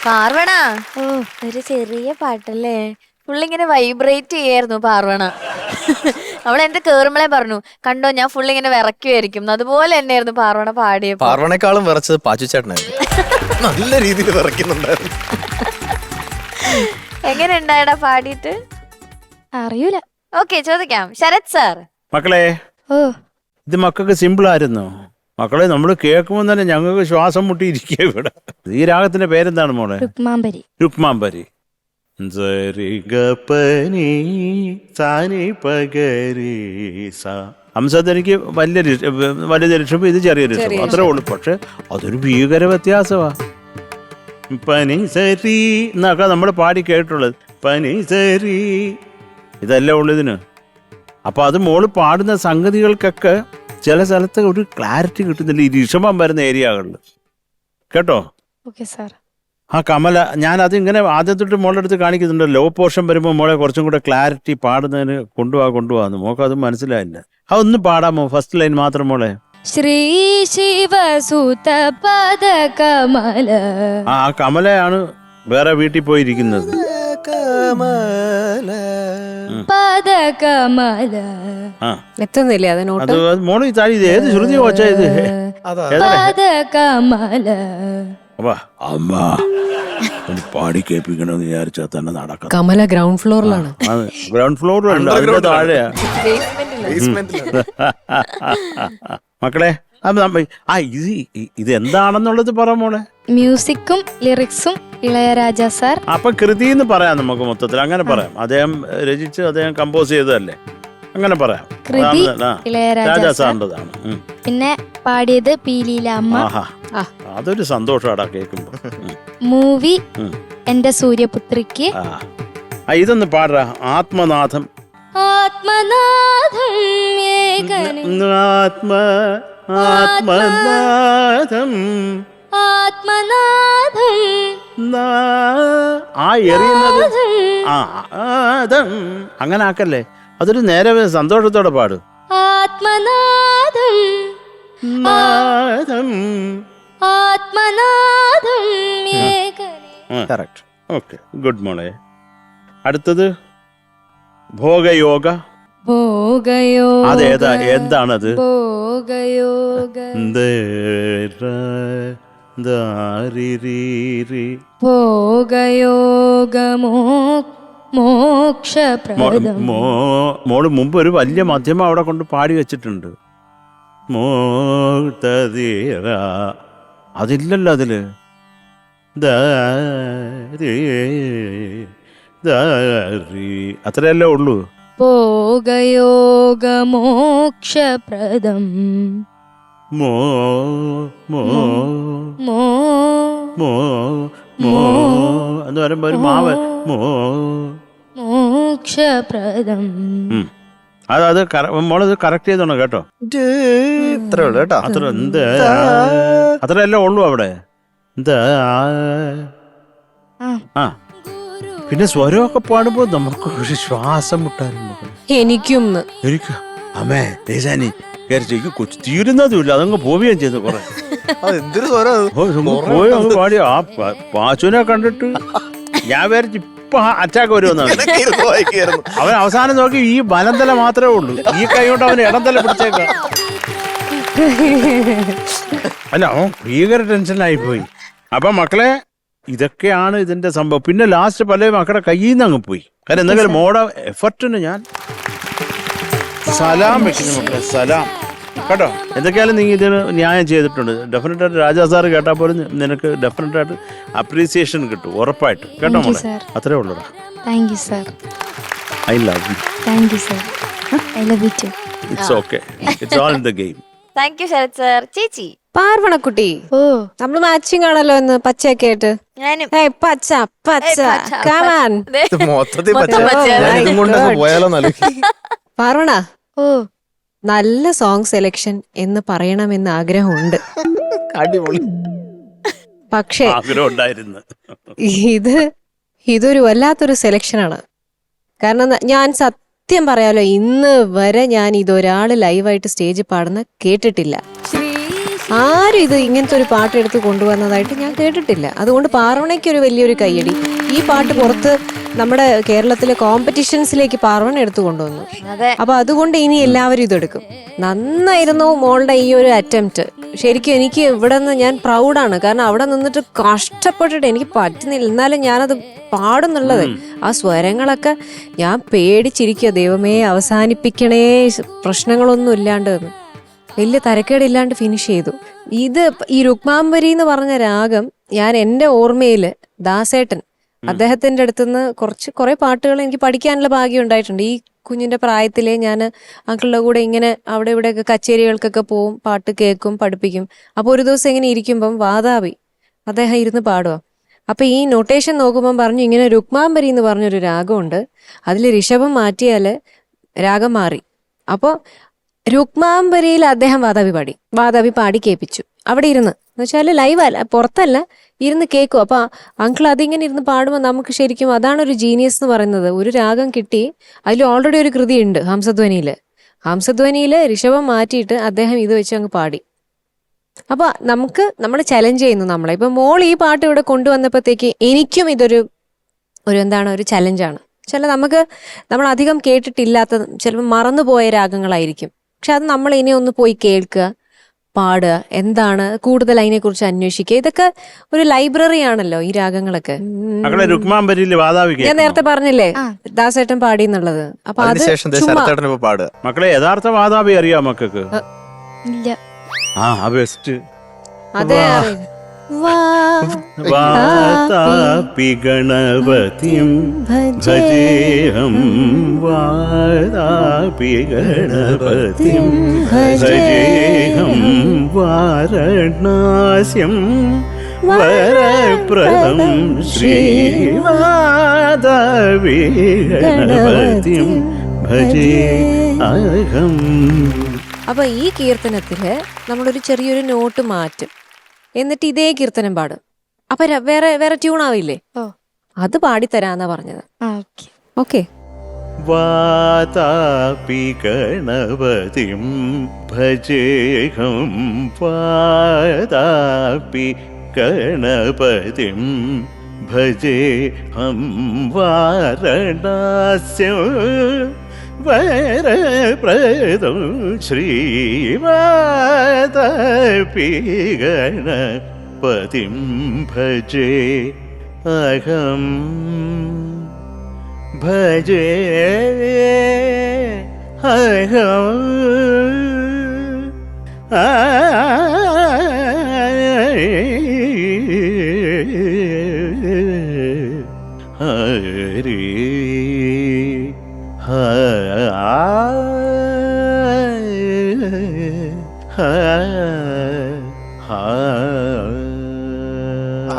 പാർവണ, ഓ ഒരു ചെറിയ പാട്ടല്ലേ, ഫുള്ളിങ്ങനെ വൈബ്രേറ്റ് ചെയ്യായിരുന്നു പാർവണ. അവൾ എന്റെ കേറുമ്പളെ പറഞ്ഞു, കണ്ടോ ഞാൻ ഫുള്ളിങ്ങനെ വിറയ്ക്കുമായിരിക്കും. അതുപോലെ തന്നെയായിരുന്നു പാർവണ പാടിയപ്പോ. പാർവണേക്കാളും വിറച്ചത് പാച്ചുച്ചേട്ടനായിരുന്നു. നല്ല രീതിയിൽ വിറയ്ക്കുന്നുണ്ടായിരുന്നു. എങ്ങനെ ഉണ്ടായടാ പാടിയിട്ട്? അറിയൂല. ഓക്കെ, ചോദിക്കാം. ശരത് സാർ. മക്കളെ, ഇത് മക്കൾക്ക് സിമ്പിൾ ആയിരുന്നു. മക്കളെ, നമ്മൾ കേൾക്കുമ്പോൾ തന്നെ ഞങ്ങൾക്ക് ശ്വാസം മുട്ടിയിരിക്കുക ഇവിടെ. ഈ രാഗത്തിന്റെ പേരെന്താണ് മോളെ? രുക്മാംബരി. രുക്മാംബരി. ഹംസത്ത് എനിക്ക് വലിയ ഋഷഭം, ഇത് ചെറിയ ഋഷഭം, അത്രേ ഉള്ളൂ. പക്ഷെ അതൊരു ഭീകര വ്യത്യാസമാ. പനി സരി എന്നൊക്കെ നമ്മൾ പാടി കേട്ടുള്ളത്. പനി സരി ഇതല്ലേ ഉള്ളു ഇതിന്. അപ്പൊ അത് മോള് പാടുന്ന സംഗതികൾക്കൊക്കെ ചില സ്ഥലത്ത് ഒരു ക്ലാരിറ്റി കിട്ടുന്നില്ല ഈ ഋഷഭം വരുന്ന ഏരിയകളിൽ. കേട്ടോ? Okay sir. ആ കമല, ഞാൻ അതിങ്ങനെ ആദ്യം തൊട്ട് മോളുടെ അടുത്ത് കാണിക്കുന്നുണ്ട്. ലോ പോർഷൻ വരുമ്പോൾ മോളെ കുറച്ചും കൂടെ ക്ലാരിറ്റി പാടുന്നതിന് കൊണ്ടുപോകാന്ന്. മോക്ക് അത് മനസ്സിലായില്ല. അതൊന്ന് പാടാമോ? ഫസ്റ്റ് ലൈൻ മാത്രം മോളെ. ശ്രീ ശിവസുത പദ കമല. ആ കമലയാണ് വേറെ വീട്ടിൽ പോയിരിക്കുന്നത്. പദ കമല. ആ എത്തുന്നില്ലേ അതിനോട്ട്? അത് മോള് ഈ താഴെ ഇത് ഏത് ശ്രുതി വെച്ചാ ഇത്? പദ കമല. അമ്മ പാടി കേൾപ്പിക്കണമെന്ന് വിചാരിച്ചാൽ തന്നെ നടക്കാം. കമല ഗ്രൗണ്ട് ഫ്ലോറിലാണ്. ഗ്രൗണ്ട് ഫ്ലോറിലുണ്ട്, അതിന്റെ താഴെയാ. മക്കളെ, ഇത് എന്താണെന്നുള്ളത് പറ മോളെ. മ്യൂസിക്കും ലിറിക്സും ഇളയരാജ സാർ. അപ്പൊ കൃതി എന്ന് പറയാം നമുക്ക് മൊത്തത്തിൽ. അങ്ങനെ പറയാം. അദ്ദേഹം രചിച്ച് അദ്ദേഹം കമ്പോസ് ചെയ്തതല്ലേ, അങ്ങനെ പറയാം. കൃതി ഇളയരാജ സാറിൻ്റെതാണ്. പിന്നെ പാടിയത് പീലീലാമ്മ. അതൊരു സന്തോഷാടാ കേൾക്കുമ്പോ. മൂവി എന്റെ സൂര്യപുത്രിക്ക്. ഇതൊന്ന് പാടാ. ആത്മനാഥം. ആത്മനാഥം ആത്മനാഥം ആത്മനാഥം. ആ എറിയുന്നത് അങ്ങനെ ആക്കല്ലേ. അതൊരു നേരെ സന്തോഷത്തോടെ പാട്. ആത്മനാഥം നാഥം. ആത്മനാഥം. കറക്റ്റ്. ഓക്കെ, ഗുഡ് മോളെ. അടുത്തത് ഭോഗയോഗ. ഭോഗയോഗ. അതേതാ? എന്താണത്? ഭോഗയോഗ. ഭോഗയോഗമോ മോക്ഷപ്രദം. മോള് മുമ്പ് ഒരു വലിയ മധ്യമ അവിടെ കൊണ്ട് പാടി വെച്ചിട്ടുണ്ട്. അതില്ലല്ലോ അതില്. അത്രയല്ലേ ഉള്ളൂ. ഭോഗയോഗ മോക്ഷപ്രദം. മോ മോ മോ മോ മോ എന്ന് പറയുമ്പോ ഒരു മാവ്. മോക്ഷപ്രദം. അത് മോളത് കറക്റ്റ് ചെയ്തോണം കേട്ടോ. ഇത്രേ ഉള്ളൂ കേട്ടോ. അത്ര എന്ത് അത്രയല്ലേ ഉള്ളൂ അവിടെ. എന്താ ആ പിന്നെ സ്വരമൊക്കെ പാടുമ്പോ നമുക്ക് ഒരു ശ്വാസം മുട്ടാറുണ്ട്. എനിക്കും എനിക്ക് അമ്മേ ദേശാനി കൊച്ചു തീരുന്നതുമില്ല, അതങ്ങ് പോവുകയും ചെയ്തു. കുറെ എന്തൊരു സ്വരം പോയി അങ്ങ് പാടി. ആ പാച്ചുവിനെ കണ്ടിട്ട് ഞാൻ വിചാരിച്ചു ഇപ്പൊ അറ്റാക്ക് വരുമെന്നാണ്. അവൻ അവസാനം നോക്കി ഈ വലന്തല മാത്രമേ ഉള്ളൂ, ഈ കൈ കൊണ്ട് അവൻ ഇടന്തല പിടിച്ചേക്ക. അല്ല, അവൻ ഭീകര ടെൻഷനായി പോയി. അപ്പൊ മക്കളെ, ഇതൊക്കെയാണ് ഇതിന്റെ സംഭവം. പിന്നെ ലാസ്റ്റ് പല മക്കളുടെ കയ്യിൽ നിന്ന് അങ്ങ് പോയി. കാരണം എന്തെങ്കിലും മോടെ എഫർട്ടിന് ഞാൻ സലാം വെക്കുന്നു മക്കളെ, സലാം കേട്ടോ. എന്തൊക്കെയാലും നീ ഇതിന് ന്യായം ചെയ്തിട്ടുണ്ട്. ഡെഫിനറ്റായിട്ട് രാജാ സാറ് കേട്ടാൽ പോലും നിനക്ക് ഡെഫിനറ്റായിട്ട് അപ്രീസിയേഷൻ കിട്ടും, ഉറപ്പായിട്ട് കേട്ടോ മോളെ. അത്രേ ഉള്ളൂടാ. Thank you sir. I love you. Thank you sir. I love you too. It's okay, it's all in the game. Thank you Sarath sir. ചേച്ചി പാർവണക്കുട്ടി, ഓ നമ്മള് മാച്ചിങ് ആണല്ലോ ഇന്ന് പച്ചയൊക്കെ ആയിട്ട്. പച്ച പച്ച കമാൻ മൊത്തത്തിൽ പോയാലോ നല്ല. പാർവണ, ഓ നല്ല സോങ് സെലക്ഷൻ എന്ന് പറയണമെന്ന് ആഗ്രഹമുണ്ട്. അടിപൊളി. പക്ഷേ ആഗ്രഹം ഉണ്ടായിരുന്നു. ഇതൊരു വല്ലാത്തൊരു സെലക്ഷനാണ്. കാരണം ഞാൻ സത്യം പറയാലോ, ഇന്ന് വരെ ഞാൻ ഇതൊരാള് ലൈവായിട്ട് സ്റ്റേജിൽ പാടുന്ന കേട്ടിട്ടില്ല. ആരും ഇത് ഇങ്ങനത്തെ ഒരു പാട്ട് എടുത്ത് കൊണ്ടുവന്നതായിട്ട് ഞാൻ കേട്ടിട്ടില്ല. അതുകൊണ്ട് പാർവണയ്ക്ക് ഒരു വലിയൊരു കയ്യടി. ഈ പാട്ട് പുറത്ത് നമ്മുടെ കേരളത്തിലെ കോമ്പറ്റീഷൻസിലേക്ക് പാർവണ എടുത്തു കൊണ്ടുവന്നു. അതെ. അപ്പൊ അതുകൊണ്ട് ഇനി എല്ലാവരും ഇതെടുക്കും. നന്നായിരുന്നു മോളുടെ ഈ ഒരു അറ്റംപ്റ്റ്. ശരിക്കും എനിക്ക് ഇവിടെ നിന്ന് ഞാൻ പ്രൗഡാണ്. കാരണം അവിടെ നിന്നിട്ട് കഷ്ടപ്പെട്ടിട്ട് എനിക്ക് പറ്റുന്നില്ല, എന്നാലും ഞാനത് പാടുന്നുള്ളത്. ആ സ്വരങ്ങളൊക്കെ ഞാൻ പേടിച്ചിരിക്കുക, ദൈവമേ അവസാനിപ്പിക്കണേ, പ്രശ്നങ്ങളൊന്നും ഇല്ലാണ്ട് എന്ന്. വലിയ തരക്കേടില്ലാണ്ട് ഫിനിഷ് ചെയ്തു. ഇത് ഈ രുക്മാംബരി എന്ന് പറഞ്ഞ രാഗം ഞാൻ എൻ്റെ ഓർമ്മയില് ദാസേട്ടൻ അദ്ദേഹത്തിന്റെ അടുത്തുനിന്ന് കുറെ പാട്ടുകൾ എനിക്ക് പഠിക്കാനുള്ള ഭാഗ്യം ഉണ്ടായിട്ടുണ്ട്. ഈ കുഞ്ഞിന്റെ പ്രായത്തിലെ ഞാൻ അങ്കിളുടെ കൂടെ ഇങ്ങനെ അവിടെ ഇവിടെയൊക്കെ കച്ചേരികൾക്കൊക്കെ പോവും, പാട്ട് കേൾക്കും, പഠിപ്പിക്കും. അപ്പോൾ ഒരു ദിവസം ഇങ്ങനെ ഇരിക്കുമ്പം വാതാപി അദ്ദേഹം ഇരുന്ന് പാടുക. അപ്പൊ ഈ നൊട്ടേഷൻ നോക്കുമ്പം പറഞ്ഞു ഇങ്ങനെ രുക്മാംബരി എന്ന് പറഞ്ഞൊരു രാഗമുണ്ട്, അതിൽ ഋഷഭം മാറ്റിയാല് രാഗം മാറി. അപ്പോൾ രുക്മാംബരിയിൽ അദ്ദേഹം വാതാപി പാടി കേൾപ്പിച്ചു അവിടെ ഇരുന്ന്. എന്ന് വെച്ചാൽ ലൈവ് അല്ല, പുറത്തല്ല, ഇരുന്ന് കേൾക്കും. അപ്പൊ അങ്കിൾ അതിങ്ങനെ ഇരുന്ന് പാടുമ്പോൾ നമുക്ക് ശരിക്കും അതാണ് ഒരു ജീനിയസ് എന്ന് പറയുന്നത്. ഒരു രാഗം കിട്ടി, അതിൽ ഓൾറെഡി ഒരു കൃതി ഉണ്ട് ഹംസധ്വനിയില് ഋഷഭം മാറ്റിയിട്ട് അദ്ദേഹം ഇത് വെച്ച് അങ്ങ് പാടി. അപ്പൊ നമ്മൾ ചലഞ്ച് ചെയ്യുന്നു നമ്മളെ. ഇപ്പൊ മോൾ ഈ പാട്ട് ഇവിടെ കൊണ്ടുവന്നപ്പോഴത്തേക്ക് എനിക്കും ഇതൊരു ഒരു ചലഞ്ചാണ്. നമ്മൾ അധികം കേട്ടിട്ടില്ലാത്ത, ചിലപ്പോൾ മറന്നുപോയ രാഗങ്ങളായിരിക്കും. പക്ഷെ അത് നമ്മൾ ഇനി ഒന്ന് പോയി കേൾക്കുക, പാടുക, എന്താണ് കൂടുതൽ അതിനെക്കുറിച്ച് അന്വേഷിക്കുക. ഇതൊക്കെ ഒരു ലൈബ്രറി ആണല്ലോ ഈ രാഗങ്ങളൊക്കെ. ഞാൻ നേരത്തെ പറഞ്ഞില്ലേ ദാസേട്ടൻ പാടി എന്നുള്ളത്. അപ്പൊ അത് മക്കളെ യഥാർത്ഥ വാതാപി അറിയാം മക്കൾക്ക്? ഇല്ല. ബെസ്റ്റ്. അതെ. വാതാപി ഗണപതിം ഭജേഹം വാതാപി ഗണപതിം ഭജേഹം വാരണാസ്യം വരപ്രദം ശ്രീവാതാപി ഗണപതിം ഭജേഹം. അപ്പൊ ഈ കീർത്തനത്തില് നമ്മളൊരു ചെറിയൊരു നോട്ട് മാറ്റും, എന്നിട്ട് ഇതേ കീർത്തനം പാടും. അപ്പൊ വേറെ ട്യൂൺ ആവില്ലേ? അത് പാടിത്തരാന്നാ പറഞ്ഞത്. ഓക്കെ. വാതാപി ഗണപതിം ഭജേഹം വാതാപി ഗണപതിം ഭജേഹം വാരണാസ്യം വരപ്രദം ശ്രീവാതാപി ഗണപതിം ഭജേ അഹം ഭജേ അഹം ഹരി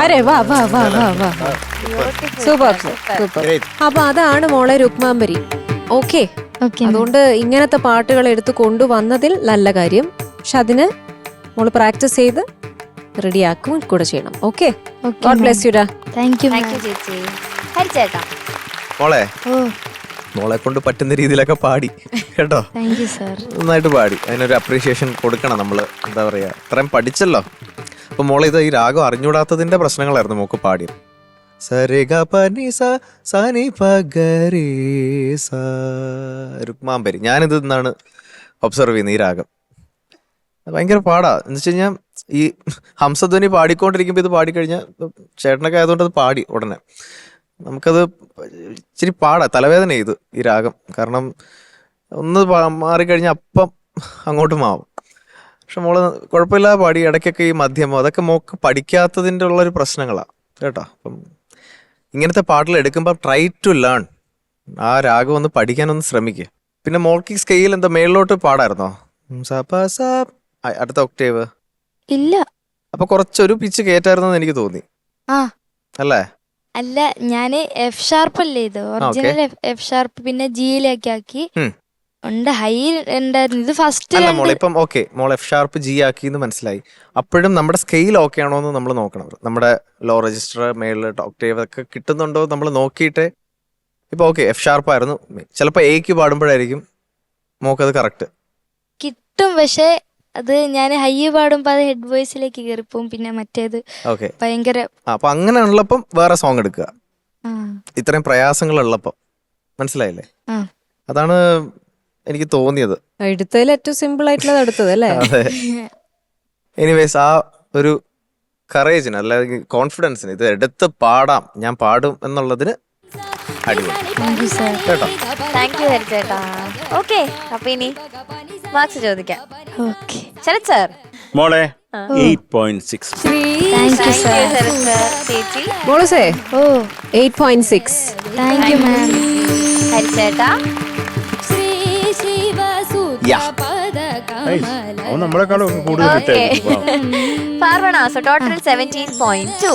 അരെ വാ വാ വാ വാ വാ, സൂപ്പർ സൂപ്പർ. അപ്പൊ അതാണ് മോളെ രുക്മാംബരി. ഓക്കെ. അതുകൊണ്ട് ഇങ്ങനത്തെ പാട്ടുകൾ എടുത്ത് കൊണ്ടുവന്നതിൽ നല്ല കാര്യം. പക്ഷെ അതിന് മോള് പ്രാക്ടീസ് ചെയ്ത് റെഡിയാക്കും കൂടെ ചെയ്യണം. ഓക്കെ. ഗോഡ് ബ്ലെസ് യു ഡാ. താങ്ക് യു ചേച്ചി. ഹരിച്ചേട്ടാ മോളെ കൊണ്ട് പറ്റുന്ന രീതിയിലൊക്കെ പാടി കേട്ടോ. Thank you sir. നന്നായിട്ട് പാടി. അതിനൊരു അപ്രീഷിയേഷൻ കൊടുക്കണം നമ്മള്. എന്താ പറയാ, ഇത്രയും പഠിച്ചല്ലോ. അപ്പൊ മോളെ ഇത് ഈ രാഗം അറിഞ്ഞൂടാത്തതിന്റെ പ്രശ്നങ്ങളായിരുന്നു മോക്ക് പാടിയത്. രുക്മാംബരി ഞാനിത് നിന്നാണ് ഒബ്സർവ് ചെയ്യുന്നത്. ഈ രാഗം ഭയങ്കര പാടാ. എന്ന് വെച്ച് കഴിഞ്ഞാൽ ഈ ഹംസധ്വനി പാടിക്കൊണ്ടിരിക്കുമ്പോൾ ഇത് പാടിക്കഴിഞ്ഞാൽ, ചേട്ടനൊക്കെ ആയതുകൊണ്ട് അത് പാടി ഉടനെ നമുക്കത് ഇച്ചിരി പാടാ, തലവേദന ചെയ്തു ഈ രാഗം. കാരണം ഒന്ന് മാറിക്കഴിഞ്ഞാൽ അപ്പം അങ്ങോട്ട് മാവും. പക്ഷെ മോള് കുഴപ്പമില്ലാതെ പാടി. ഇടയ്ക്കൊക്കെ ഈ മധ്യമോ അതൊക്കെ മോക്ക് പഠിക്കാത്തതിൻ്റെ ഉള്ളൊരു പ്രശ്നങ്ങളാണ് കേട്ടോ. അപ്പം ഇങ്ങനത്തെ പാട്ടുകൾ എടുക്കുമ്പോൾ ട്രൈ ടു ലേൺ. ആ രാഗം ഒന്ന് പഠിക്കാനൊന്ന് ശ്രമിക്കുക. പിന്നെ മോൾക്ക് സ്കെയിൽ എന്താ മേളിലോട്ട് പാടായിരുന്നോ? അടുത്ത ഒക്ടേവ് ഇല്ല. അപ്പൊ കുറച്ചൊരു പിച്ച് കേറ്റായിരുന്നെന്ന് എനിക്ക് തോന്നി. അല്ലേ? അല്ല, ഞാന് എഫ് ഷാർപ്പ് അല്ലേ ഇത്, ഒറിജിനൽ എഫ് ഷാർപ്പ് പിന്നെ ജിയിലേക്ക് ആക്കി ഉണ്ട്. ഹൈ ഉണ്ടായിരുന്നു ഇത് ഫസ്റ്റ്. അല്ല മോളെ, ഇപ്പം ഓക്കെ, മോൾ എഫ് ഷാർപ്പ് ജി ആക്കി എന്ന് മനസ്സിലായി. അപ്പോഴും നമ്മുടെ സ്കെയിൽ ഓക്കെ ആണോ എന്ന് നമ്മൾ നോക്കണം. നമ്മുടെ ലോ രജിസ്റ്റർ, മേളിൽ ഒക്ടേവ് ഒക്കെ കിട്ടുന്നുണ്ടോ നമ്മൾ നോക്കിയിട്ട്. ഇപ്പൊ ഓക്കെ എഫ് ഷാർപ്പ് ആയിരുന്നു, ചിലപ്പോൾ എക്ക് പാടുമ്പോഴായിരിക്കും മോക്കത് കറക്റ്റ് കിട്ടും. പക്ഷെ അത് ഞാൻ ഹൈ പാടുമ്പോ അത് ഹെഡ് വോയിസിലേക്ക് കയറിപ്പോവും. പിന്നെ മറ്റേത് ഓക്കെ. ഭയങ്കര അപ്പൊ അങ്ങനെ ഉള്ളപ്പം വേറെ സോങ് എടുക്കുക. ആ ഇത്രയും പ്രയാസങ്ങൾ ഉള്ളപ്പം മനസ്സിലായില്ലേ? ആ അതാണ് എനിക്ക് തോന്നിയത്. എടുത്തതിൽ ഏറ്റവും സിമ്പിൾ ആയിട്ടുള്ളത് എടുത്തത് അല്ലേ? അതെ. എനിവേസ് ആ ഒരു കറേജിന് അല്ലെങ്കിൽ കോൺഫിഡൻസിന് ഇത് എടുത്ത് പാടാം, ഞാൻ പാടും എന്നുള്ളതിന് അടിപൊളി കേട്ടോ. Thank you ഹരിച്ചേട്ടാ. ഓക്കെ, അപ്പൊ ഇനി മാർക്സ് ചോദിക്കാം. ഓക്കെ. ശരത് സാർ. മോളെ 8.6. Thank you sir. Sarath sir. ചേച്ചി. മോളൂസേ ഓ 8.6. Thank you ma'am. ഹരിച്ചേട്ടാ. അവൻ നമ്മളെക്കാളും ഒക്കെ കൂടുതൽ ഓക്കെ. കിട്ടായിരുന്നു. പാർവണ. So total 17.2.